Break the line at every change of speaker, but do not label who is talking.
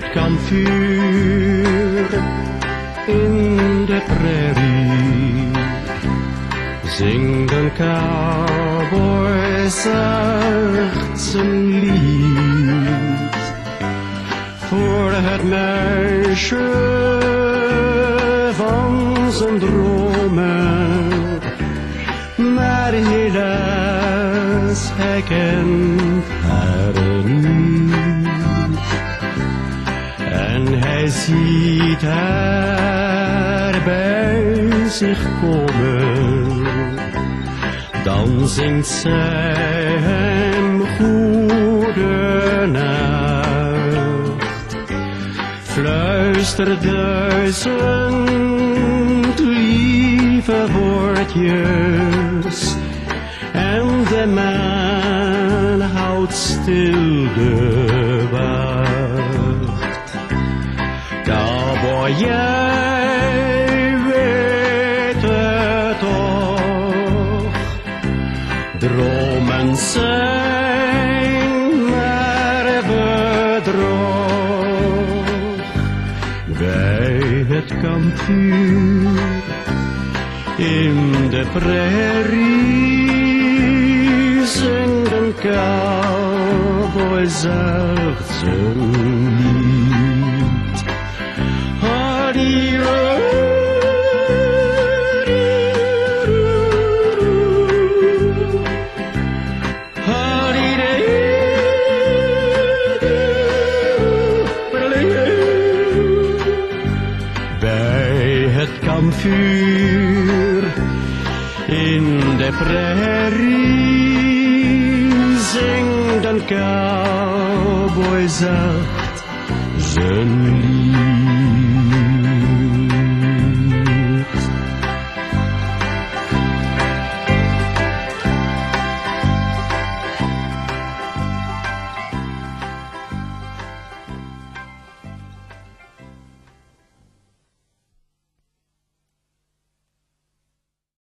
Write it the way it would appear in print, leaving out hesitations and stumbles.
het kampvuur in de prairie zingt een cowboy zacht zijn lied voor het meisje van zijn dromen. Maar helaas, hij kent haar niet. En hij ziet haar bij zich komen. Dan zingt zij hem goedenacht. Fluistert duizend lieve woordjes. En de man houdt stil de wacht. Cowboy, jij weet het toch. Dromen zijn maar bedrog. Bij het kampvuur in de prairie zingt een cowboy zacht zijn lied. Bij het kampvuur in de prairie zingt een cowboy zacht zijn lied.